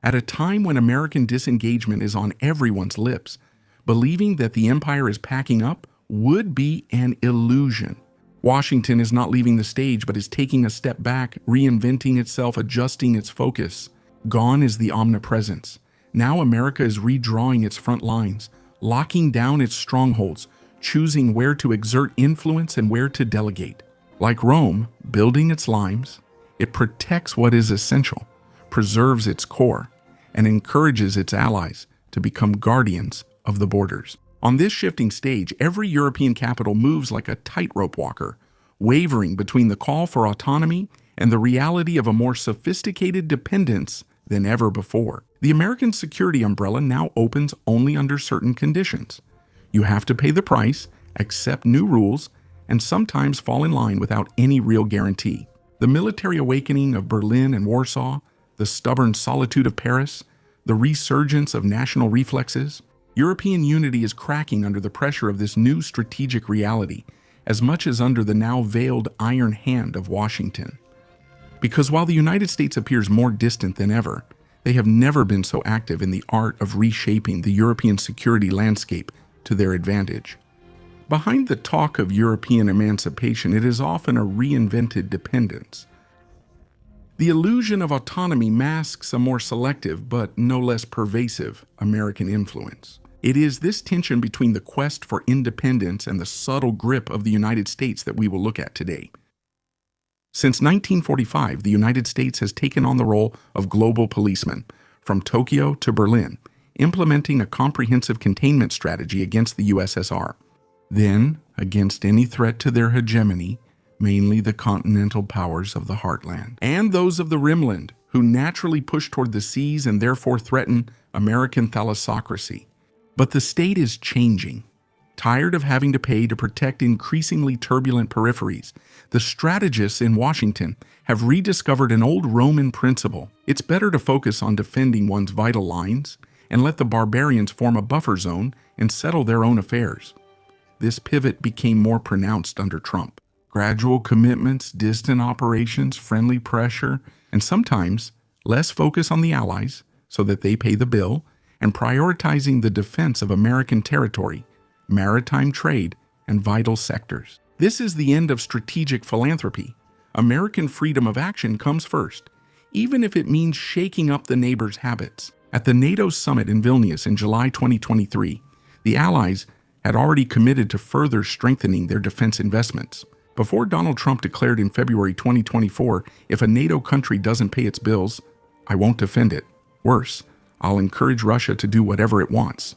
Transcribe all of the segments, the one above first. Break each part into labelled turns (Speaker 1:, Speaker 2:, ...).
Speaker 1: At a time when American disengagement is on everyone's lips, believing that the empire is packing up would be an illusion. Washington is not leaving the stage, but is taking a step back, reinventing itself, adjusting its focus. Gone is the omnipresence. Now America is redrawing its front lines, locking down its strongholds, choosing where to exert influence and where to delegate. Like Rome, building its limes, it protects what is essential, preserves its core, and encourages its allies to become guardians of the borders. On this shifting stage, every European capital moves like a tightrope walker, wavering between the call for autonomy and the reality of a more sophisticated dependence than ever before. The American security umbrella now opens only under certain conditions. You have to pay the price, accept new rules, and sometimes fall in line without any real guarantee. The military awakening of Berlin and Warsaw, the stubborn solitude of Paris, the resurgence of national reflexes, European unity is cracking under the pressure of this new strategic reality, as much as under the now veiled iron hand of Washington. Because while the United States appears more distant than ever, they have never been so active in the art of reshaping the European security landscape to their advantage. Behind the talk of European emancipation, it is often a reinvented dependence. The illusion of autonomy masks a more selective but no less pervasive American influence. It is this tension between the quest for independence and the subtle grip of the United States that we will look at today. Since 1945, the United States has taken on the role of global policeman, from Tokyo to Berlin, implementing a comprehensive containment strategy against the USSR. Then, against any threat to their hegemony, mainly the continental powers of the heartland, and those of the rimland, who naturally push toward the seas and therefore threaten American thalassocracy. But the state is changing. Tired of having to pay to protect increasingly turbulent peripheries, the strategists in Washington have rediscovered an old Roman principle. It's better to focus on defending one's vital lines and let the barbarians form a buffer zone and settle their own affairs. This pivot became more pronounced under Trump. Gradual commitments, distant operations, friendly pressure, and sometimes less focus on the allies so that they pay the bill, and prioritizing the defense of American territory, maritime trade, and vital sectors. This is the end of strategic philanthropy. American freedom of action comes first, even if it means shaking up the neighbors' habits. At the NATO summit in Vilnius in July 2023, the allies had already committed to further strengthening their defense investments. Before Donald Trump declared in February 2024, if a NATO country doesn't pay its bills, I won't defend it. Worse, I'll encourage Russia to do whatever it wants.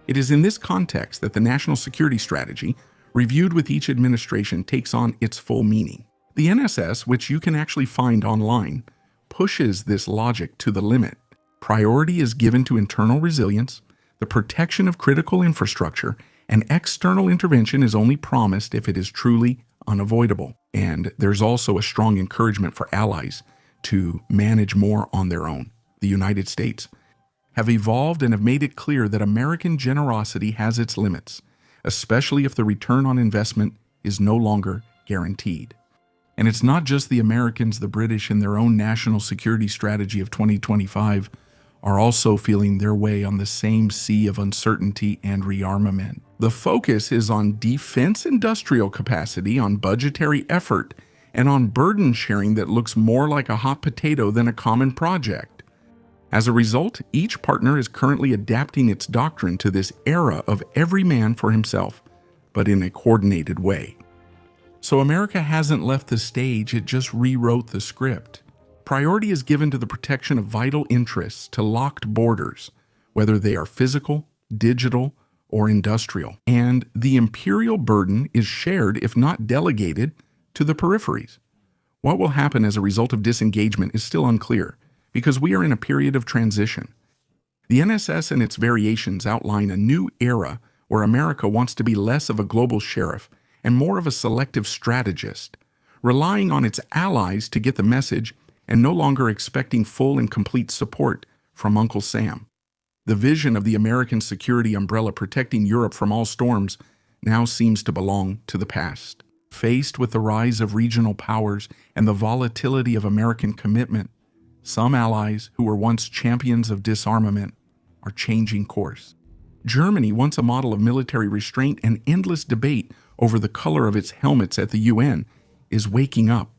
Speaker 1: It is in this context that the national security strategy, reviewed with each administration, takes on its full meaning. The NSS, which you can actually find online, pushes this logic to the limit. Priority is given to internal resilience, the protection of critical infrastructure, and external intervention is only promised if it is truly unavoidable. And there's also a strong encouragement for allies to manage more on their own. The United States have evolved and have made it clear that American generosity has its limits, especially if the return on investment is no longer guaranteed. And it's not just the Americans, the British, in their own national security strategy of 2025 are also feeling their way on the same sea of uncertainty and rearmament. The focus is on defense industrial capacity, on budgetary effort, and on burden sharing that looks more like a hot potato than a common project. As a result, each partner is currently adapting its doctrine to this era of every man for himself, but in a coordinated way. So America hasn't left the stage, it just rewrote the script. Priority is given to the protection of vital interests, to locked borders, whether they are physical, digital, or industrial. And the imperial burden is shared, if not delegated, to the peripheries. What will happen as a result of disengagement is still unclear, because we are in a period of transition. The NSS and its variations outline a new era where America wants to be less of a global sheriff and more of a selective strategist, relying on its allies to get the message and no longer expecting full and complete support from Uncle Sam. The vision of the American security umbrella protecting Europe from all storms now seems to belong to the past. Faced with the rise of regional powers and the volatility of American commitment, Some allies who were once champions of disarmament are changing course. Germany, once a model of military restraint and endless debate over the color of its helmets at the UN, is waking up.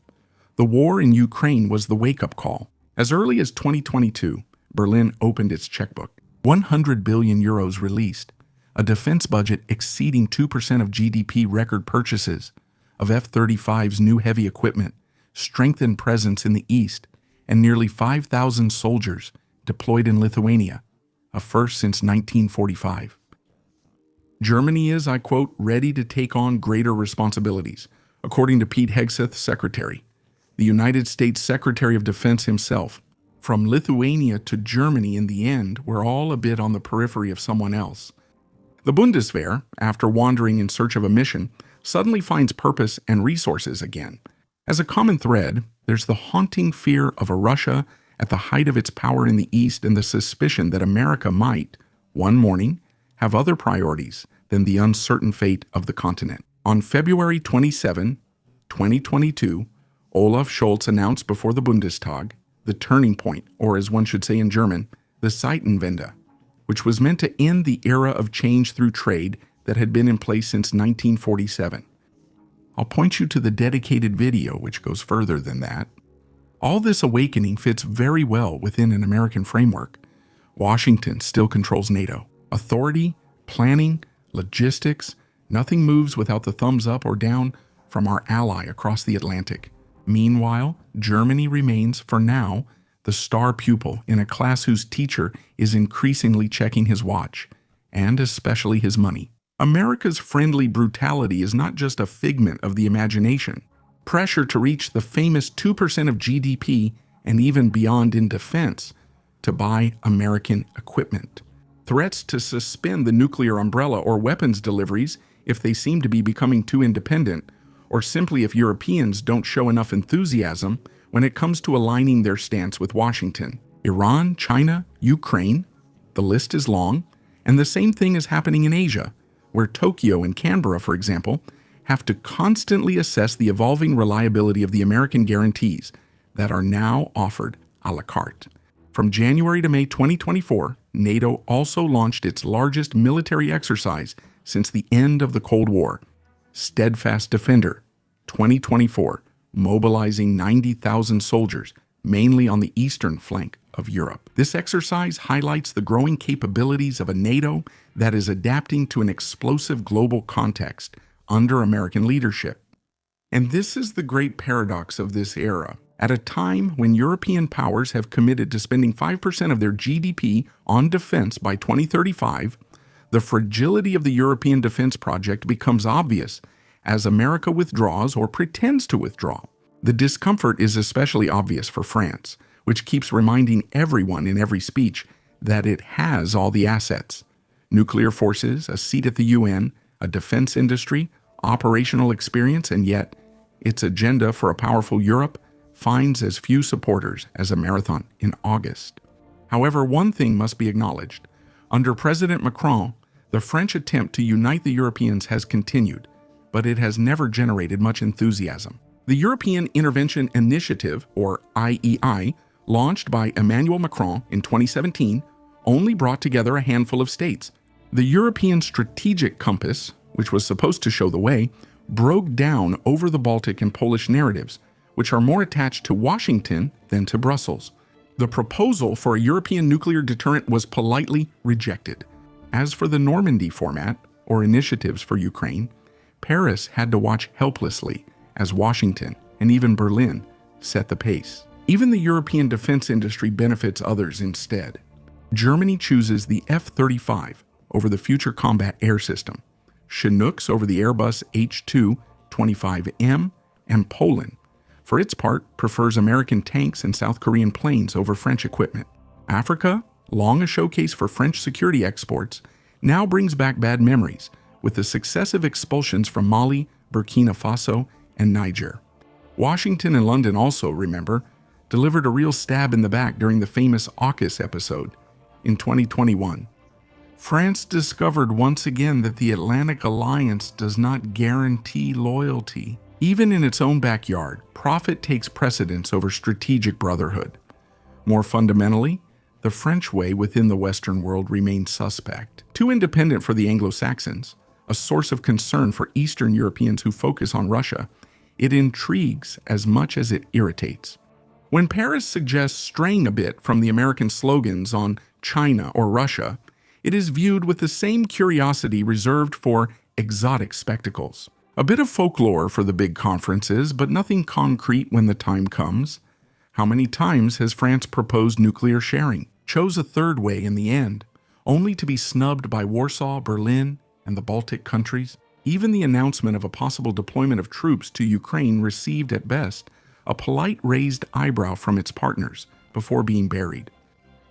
Speaker 1: The war in Ukraine was the wake-up call. As early as 2022, Berlin opened its checkbook. 100 billion euros released, a defense budget exceeding 2% of GDP, record purchases of F-35's new heavy equipment, strengthened presence in the East, and nearly 5,000 soldiers deployed in Lithuania, a first since 1945. Germany is, I quote, ready to take on greater responsibilities, according to Pete Hegseth, Secretary, the United States Secretary of Defense himself. From Lithuania to Germany, in the end, we're all a bit on the periphery of someone else. The Bundeswehr, after wandering in search of a mission, suddenly finds purpose and resources again. As a common thread, there's the haunting fear of a Russia at the height of its power in the East and the suspicion that America might, one morning, have other priorities than the uncertain fate of the continent. On February 27, 2022, Olaf Scholz announced before the Bundestag the turning point, or as one should say in German, the Zeitenwende, which was meant to end the era of change through trade that had been in place since 1947. I'll point you to the dedicated video, which goes further than that. All this awakening fits very well within an American framework. Washington still controls NATO. Authority, planning, logistics, nothing moves without the thumbs up or down from our ally across the Atlantic. Meanwhile, Germany remains, for now, the star pupil in a class whose teacher is increasingly checking his watch, and especially his money. America's friendly brutality is not just a figment of the imagination. Pressure to reach the famous 2% of GDP and even beyond in defense to buy American equipment. Threats to suspend the nuclear umbrella or weapons deliveries if they seem to be becoming too independent, or simply if Europeans don't show enough enthusiasm when it comes to aligning their stance with Washington. Iran, China, Ukraine, the list is long, and the same thing is happening in Asia, where Tokyo and Canberra, for example, have to constantly assess the evolving reliability of the American guarantees that are now offered a la carte. From January to May 2024, NATO also launched its largest military exercise since the end of the Cold War, Steadfast Defender 2024, mobilizing 90,000 soldiers, mainly on the eastern flank of Europe. This exercise highlights the growing capabilities of a NATO that is adapting to an explosive global context under American leadership. And this is the great paradox of this era. At a time when European powers have committed to spending 5% of their GDP on defense by 2035, the fragility of the European defense project becomes obvious as America withdraws or pretends to withdraw. The discomfort is especially obvious for France, which keeps reminding everyone in every speech that it has all the assets: nuclear forces, a seat at the UN, a defense industry, operational experience, and yet its agenda for a powerful Europe finds as few supporters as a marathon in August. However, one thing must be acknowledged. Under President Macron, the French attempt to unite the Europeans has continued, but it has never generated much enthusiasm. The European Intervention Initiative, or IEI, launched by Emmanuel Macron in 2017, only brought together a handful of states. The European Strategic Compass, which was supposed to show the way, broke down over the Baltic and Polish narratives, which are more attached to Washington than to Brussels. The proposal for a European nuclear deterrent was politely rejected. As for the Normandy format, or initiatives for Ukraine, Paris had to watch helplessly as Washington and even Berlin set the pace. Even the European defense industry benefits others instead. Germany chooses the F-35 over the Future Combat Air System, Chinooks over the Airbus H225M, and Poland, for its part, prefers American tanks and South Korean planes over French equipment. Africa, long a showcase for French security exports, now brings back bad memories with the successive expulsions from Mali, Burkina Faso, and Niger. Washington and London also, remember, delivered a real stab in the back during the famous AUKUS episode in 2021. France discovered once again that the Atlantic Alliance does not guarantee loyalty. Even in its own backyard, profit takes precedence over strategic brotherhood. More fundamentally, the French way within the Western world remains suspect. Too independent for the Anglo-Saxons, a source of concern for Eastern Europeans who focus on Russia, it intrigues as much as it irritates. When Paris suggests straying a bit from the American slogans on China or Russia, it is viewed with the same curiosity reserved for exotic spectacles. A bit of folklore for the big conferences, but nothing concrete when the time comes. How many times has France proposed nuclear sharing, chose a third way in the end, only to be snubbed by Warsaw, Berlin, and the Baltic countries? Even the announcement of a possible deployment of troops to Ukraine received at best a polite raised eyebrow from its partners before being buried.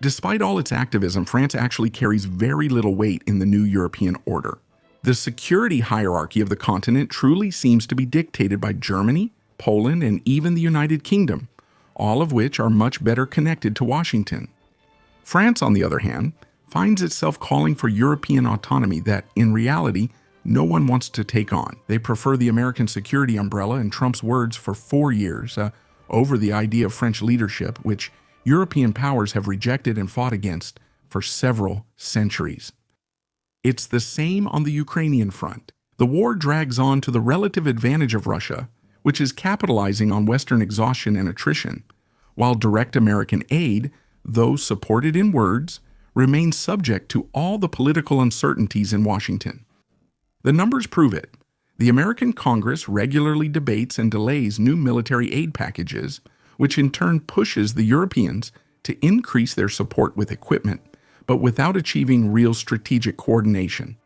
Speaker 1: Despite all its activism, France actually carries very little weight in the new European order. The security hierarchy of the continent truly seems to be dictated by Germany, Poland, and even the United Kingdom, all of which are much better connected to Washington. France, on the other hand, finds itself calling for European autonomy that, in reality, no one wants to take on. They prefer the American security umbrella and Trump's words for 4 years over the idea of French leadership, which European powers have rejected and fought against for several centuries. It's the same on the Ukrainian front. The war drags on to the relative advantage of Russia, which is capitalizing on Western exhaustion and attrition, while direct American aid, though supported in words, remains subject to all the political uncertainties in Washington. The numbers prove it. The American Congress regularly debates and delays new military aid packages, which in turn pushes the Europeans to increase their support with equipment, but without achieving real strategic coordination.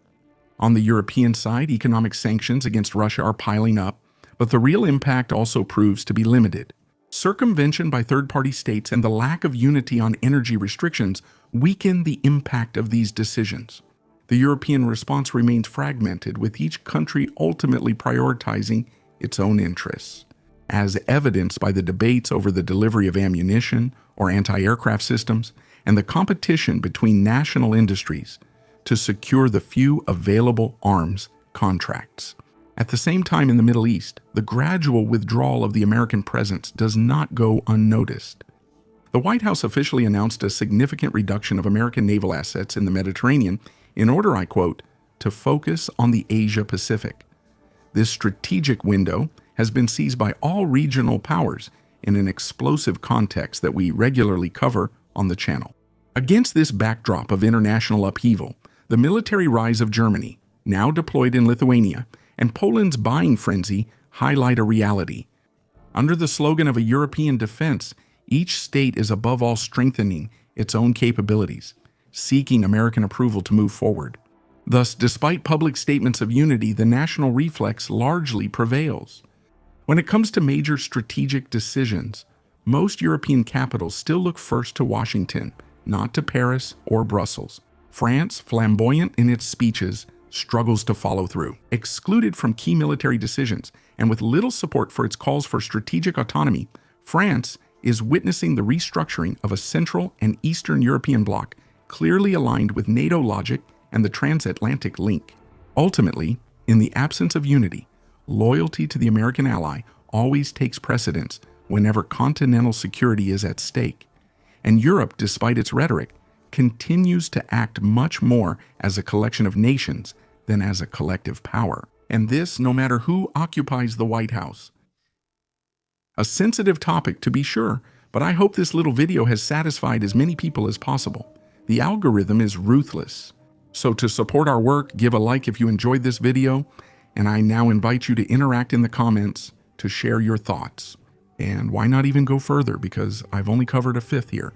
Speaker 1: On the European side, economic sanctions against Russia are piling up, but the real impact also proves to be limited. Circumvention by third-party states and the lack of unity on energy restrictions weaken the impact of these decisions. The European response remains fragmented, with each country ultimately prioritizing its own interests, as evidenced by the debates over the delivery of ammunition or anti-aircraft systems and the competition between national industries to secure the few available arms contracts. At the same time, in the Middle East, the gradual withdrawal of the American presence does not go unnoticed. The White House officially announced a significant reduction of American naval assets in the Mediterranean in order, I quote, to focus on the Asia-Pacific. This strategic window has been seized by all regional powers in an explosive context that we regularly cover on the channel. Against this backdrop of international upheaval, the military rise of Germany, now deployed in Lithuania, and Poland's buying frenzy highlight a reality. Under the slogan of a European defense, each state is above all strengthening its own capabilities, seeking American approval to move forward. Thus, despite public statements of unity, the national reflex largely prevails. When it comes to major strategic decisions, most European capitals still look first to Washington, not to Paris or Brussels. France, flamboyant in its speeches, struggles to follow through. Excluded from key military decisions and with little support for its calls for strategic autonomy, France is witnessing the restructuring of a Central and Eastern European bloc clearly aligned with NATO logic and the transatlantic link. Ultimately, in the absence of unity, loyalty to the American ally always takes precedence whenever continental security is at stake. And Europe, despite its rhetoric, continues to act much more as a collection of nations than as a collective power. And this, no matter who occupies the White House. A sensitive topic, to be sure, but I hope this little video has satisfied as many people as possible. The algorithm is ruthless. So to support our work, give a like if you enjoyed this video, and I now invite you to interact in the comments to share your thoughts. And why not even go further, because I've only covered a fifth here.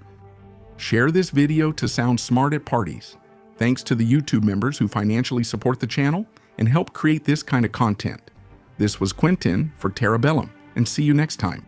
Speaker 1: Share this video to sound smart at parties. Thanks to the YouTube members who financially support the channel and help create this kind of content. This was Quentin for Terra Bellum, and see you next time.